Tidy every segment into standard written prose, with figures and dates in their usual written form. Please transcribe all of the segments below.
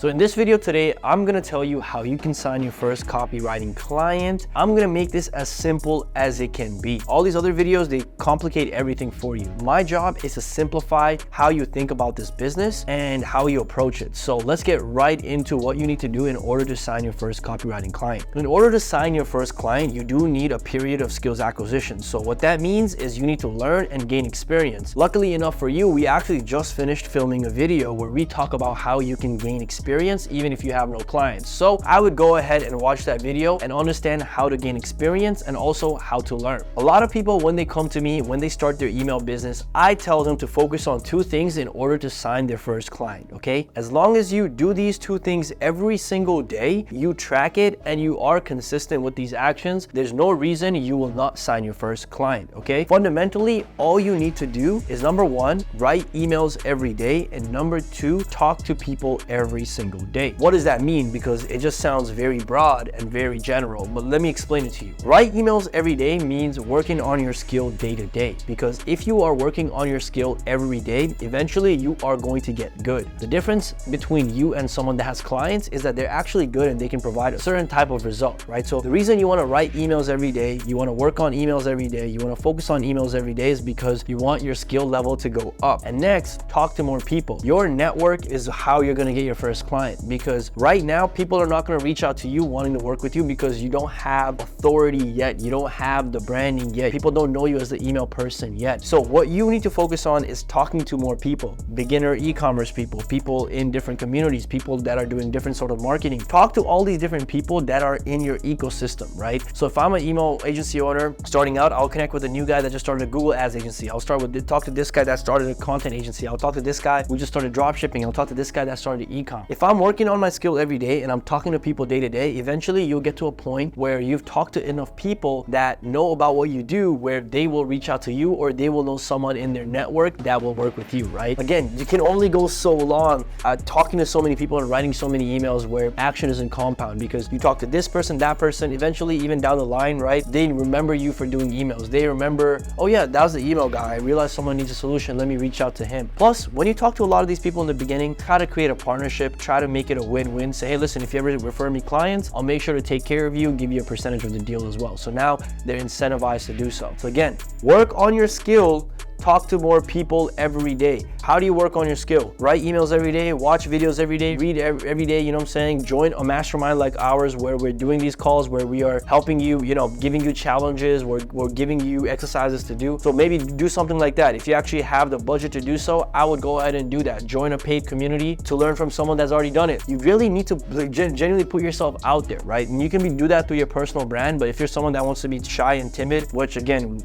So in this video today, I'm gonna tell you how you can sign your first copywriting client. I'm gonna make this as simple as it can be. All these other videos, they complicate everything for you. My job is to simplify how you think about this business and how you approach it. So let's get right into what you need to do in order to sign your first copywriting client. In order to sign your first client, you do need a period of skills acquisition. So what that means is you need to learn and gain experience. Luckily enough for you, we actually just finished filming a video where we talk about how you can gain experience even if you have no clients. So I would go ahead and watch that video and understand how to gain experience and also how to learn. A lot of people, when they come to me, when they start their email business, I tell them to focus on two things in order to sign their first client, okay? As long as you do these two things every single day, you track it and you are consistent with these actions, there's no reason you will not sign your first client, okay? Fundamentally, all you need to do is number one, write emails every day, and number two, talk to people every single day. What does that mean? Because it just sounds very broad and very general, but let me explain it to you. Write emails every day means working on your skill day to day, because if you are working on your skill every day, eventually you are going to get good. The difference between you and someone that has clients is that they're actually good and they can provide a certain type of result, right? So the reason you want to write emails every day, you want to work on emails every day, you want to focus on emails every day is because you want your skill level to go up. And next, talk to more people. Your network is how you're going to get your first client, because right now people are not going to reach out to you wanting to work with you because you don't have authority yet, you don't have the branding yet, people don't know you as the email person yet. So what you need to focus on is talking to more people, beginner e-commerce people, people in different communities, people that are doing different sort of marketing. Talk to all these different people that are in your ecosystem, right? So if I'm an email agency owner starting out, I'll connect with a new guy that just started a Google Ads agency. I'll talk to this guy that started a content agency. I'll talk to this guy who just started drop shipping. I'll talk to this guy that started e-com. If I'm working on my skill every day and I'm talking to people day to day, eventually you'll get to a point where you've talked to enough people that know about what you do, where they will reach out to you or they will know someone in their network that will work with you, right? Again, you can only go so long talking to so many people and writing so many emails where action isn't compound, because you talk to this person, that person, eventually even down the line, right? They remember you for doing emails. They remember, oh yeah, that was the email guy. I realized someone needs a solution. Let me reach out to him. Plus, when you talk to a lot of these people in the beginning, try to create a partnership, try to make it a win-win. Say, hey, listen, if you ever refer me clients, I'll make sure to take care of you and give you a percentage of the deal as well. So now they're incentivized to do so. So again, work on your skill. Talk to more people every day. How do you work on your skill? Write emails every day, watch videos every day, read every day, you know what I'm saying? Join a mastermind like ours where we're doing these calls, where we are helping you, giving you challenges, we're giving you exercises to do. So maybe do something like that. If you actually have the budget to do so, I would go ahead and do that. Join a paid community to learn from someone that's already done it. You really need to genuinely put yourself out there, right? And you can do that through your personal brand, but if you're someone that wants to be shy and timid, which again,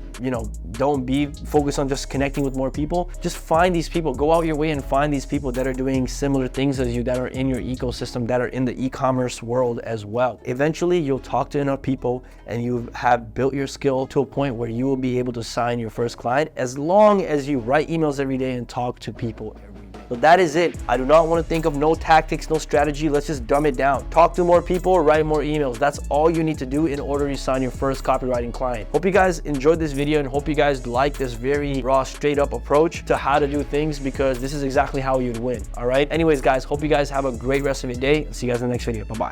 don't be focused on just connecting with more people, just find these people. Go out your way and find these people that are doing similar things as you, that are in your ecosystem, that are in the e-commerce world as well. Eventually you'll talk to enough people and you have built your skill to a point where you will be able to sign your first client, as long as you write emails every day and talk to people every day. So that is it. I do not want to think of no tactics, no strategy. Let's just dumb it down. Talk to more people, write more emails. That's all you need to do in order to sign your first copywriting client. Hope you guys enjoyed this video and hope you guys like this very raw, straight up approach to how to do things, because this is exactly how you'd win. All right. Anyways, guys, hope you guys have a great rest of your day. See you guys in the next video. Bye-bye.